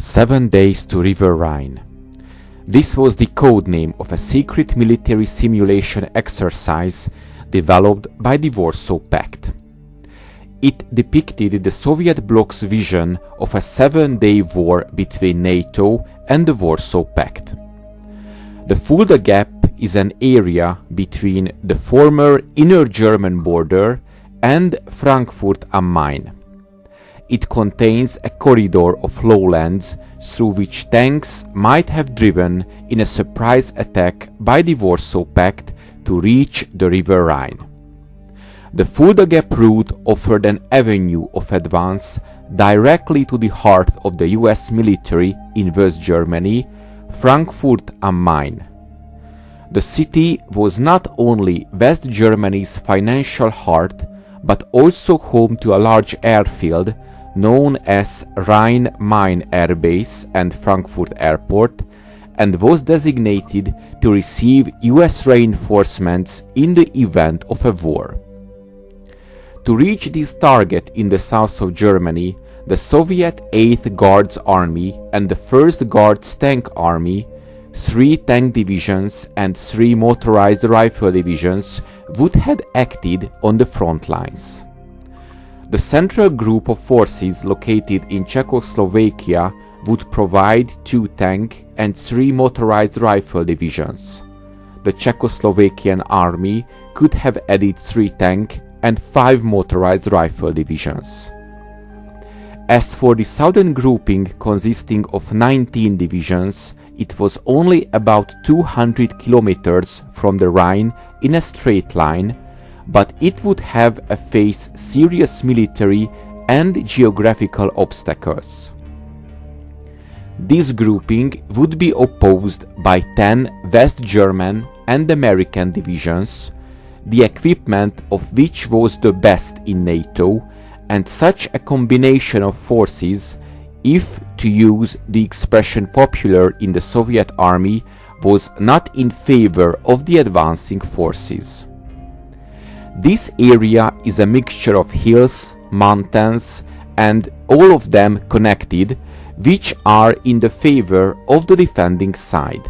7 Days to River Rhine. This was the code name of a secret military simulation exercise developed by the Warsaw Pact. It depicted the Soviet bloc's vision of a 7-day war between NATO and the Warsaw Pact. The Fulda Gap is an area between the former inner German border and Frankfurt am Main. It contains a corridor of lowlands through which tanks might have driven in a surprise attack by the Warsaw Pact to reach the River Rhine. The Fulda Gap route offered an avenue of advance directly to the heart of the US military in West Germany, Frankfurt am Main. The city was not only West Germany's financial heart, but also home to a large airfield known as Rhine-Main Air Base and Frankfurt Airport, and was designated to receive US reinforcements in the event of a war. To reach this target in the south of Germany, the Soviet 8th Guards Army and the 1st Guards Tank Army, 3 tank divisions and 3 motorized rifle divisions would have acted on the front lines. The central group of forces located in Czechoslovakia would provide 2 tank and 3 motorized rifle divisions. The Czechoslovakian army could have added 3 tank and 5 motorized rifle divisions. As for the southern grouping consisting of 19 divisions, it was only about 200 kilometers from the Rhine in a straight line, but it would have to face serious military and geographical obstacles. This grouping would be opposed by 10 West German and American divisions, the equipment of which was the best in NATO, and such a combination of forces, if to use the expression popular in the Soviet army, was not in favor of the advancing forces. This area is a mixture of hills, mountains, and all of them connected, which are in the favor of the defending side.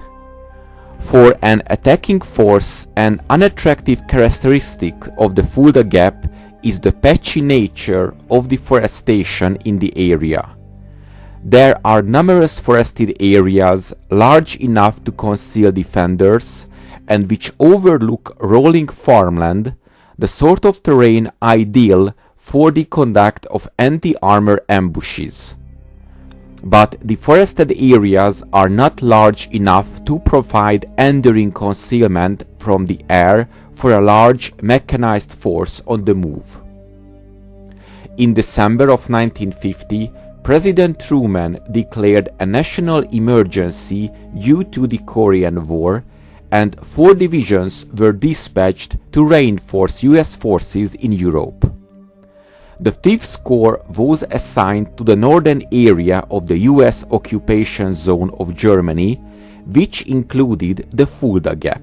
For an attacking force, an unattractive characteristic of the Fulda Gap is the patchy nature of deforestation in the area. There are numerous forested areas large enough to conceal defenders and which overlook rolling farmland, the sort of terrain ideal for the conduct of anti-armor ambushes. But the forested areas are not large enough to provide enduring concealment from the air for a large mechanized force on the move. In December of 1950, President Truman declared a national emergency due to the Korean War, and 4 divisions were dispatched to reinforce US forces in Europe. The 5th Corps was assigned to the northern area of the US occupation zone of Germany, which included the Fulda Gap.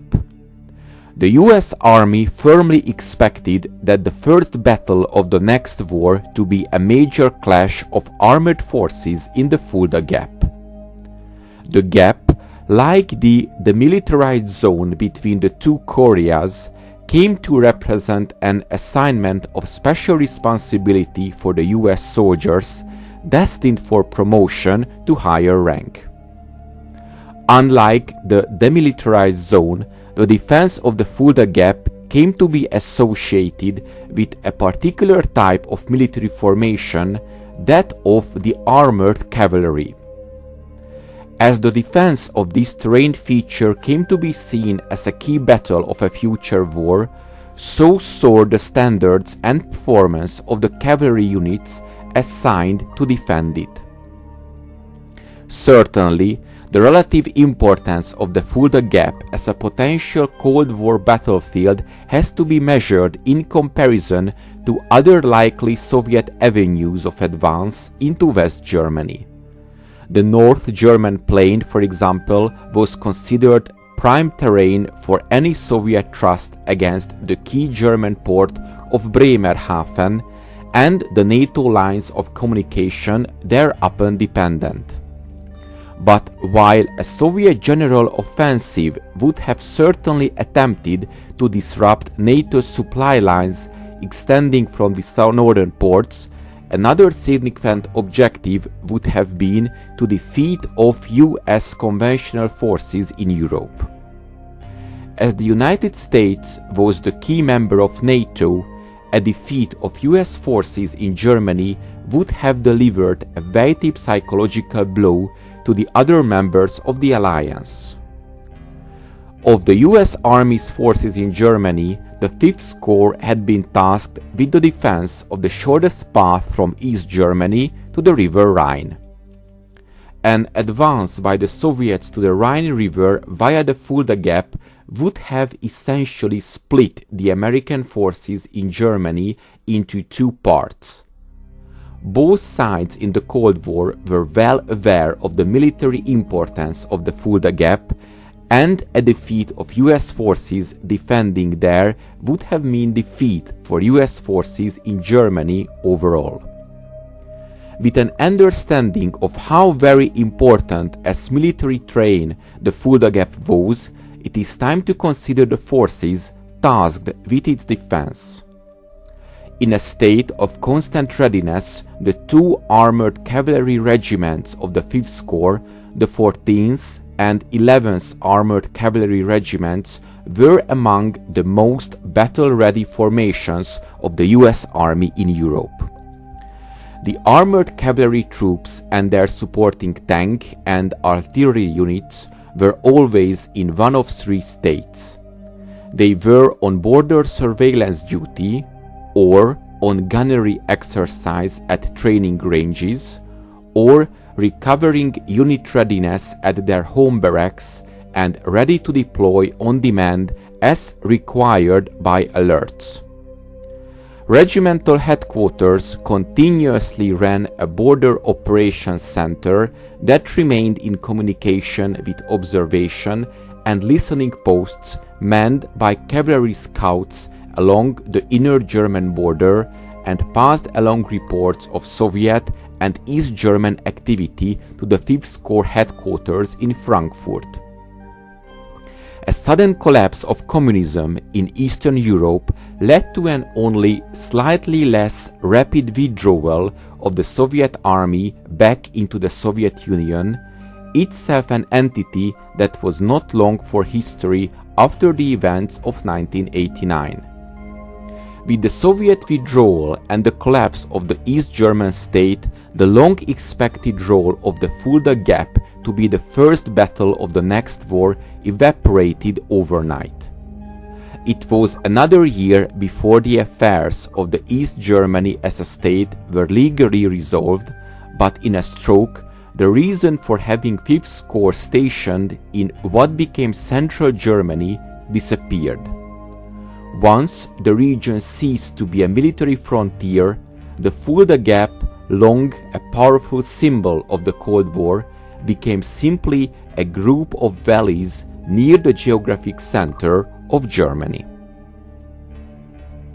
The US Army firmly expected that the first battle of the next war to be a major clash of armored forces in the Fulda Gap. The gap, like the demilitarized zone between the 2 Koreas, came to represent an assignment of special responsibility for the US soldiers destined for promotion to higher rank. Unlike the demilitarized zone, the defense of the Fulda Gap came to be associated with a particular type of military formation, that of the armored cavalry. As the defense of this terrain feature came to be seen as a key battle of a future war, so soared the standards and performance of the cavalry units assigned to defend it. Certainly, the relative importance of the Fulda Gap as a potential Cold War battlefield has to be measured in comparison to other likely Soviet avenues of advance into West Germany. The North German Plain, for example, was considered prime terrain for any Soviet thrust against the key German port of Bremerhaven and the NATO lines of communication thereupon dependent. But while a Soviet general offensive would have certainly attempted to disrupt NATO's supply lines extending from the northern ports, another significant objective would have been to defeat of US conventional forces in Europe. As the United States was the key member of NATO, a defeat of US forces in Germany would have delivered a weighty psychological blow to the other members of the alliance. Of the US Army's forces in Germany, the 5th Corps had been tasked with the defense of the shortest path from East Germany to the river Rhine. An advance by the Soviets to the Rhine River via the Fulda Gap would have essentially split the American forces in Germany into two parts. Both sides in the Cold War were well aware of the military importance of the Fulda Gap, and a defeat of US forces defending there would have meant defeat for US forces in Germany overall. With an understanding of how very important as military terrain the Fulda Gap was, it is time to consider the forces tasked with its defense. In a state of constant readiness, the two armored cavalry regiments of the 5th Corps, the 14th and 11th Armored Cavalry Regiments, were among the most battle-ready formations of the US Army in Europe. The armored cavalry troops and their supporting tank and artillery units were always in one of three states. They were on border surveillance duty, or on gunnery exercise at training ranges, or recovering unit readiness at their home barracks and ready to deploy on demand as required by alerts. Regimental headquarters continuously ran a border operations center that remained in communication with observation and listening posts manned by cavalry scouts along the inner German border and passed along reports of Soviet and East German activity to the 5th Corps headquarters in Frankfurt. A sudden collapse of communism in Eastern Europe led to an only slightly less rapid withdrawal of the Soviet army back into the Soviet Union, itself an entity that was not long for history after the events of 1989. With the Soviet withdrawal and the collapse of the East German state, the long-expected role of the Fulda Gap to be the first battle of the next war evaporated overnight. It was another year before the affairs of the East Germany as a state were legally resolved, but in a stroke, the reason for having 5th Corps stationed in what became Central Germany disappeared. Once the region ceased to be a military frontier, the Fulda Gap, long a powerful symbol of the Cold War, became simply a group of valleys near the geographic center of Germany.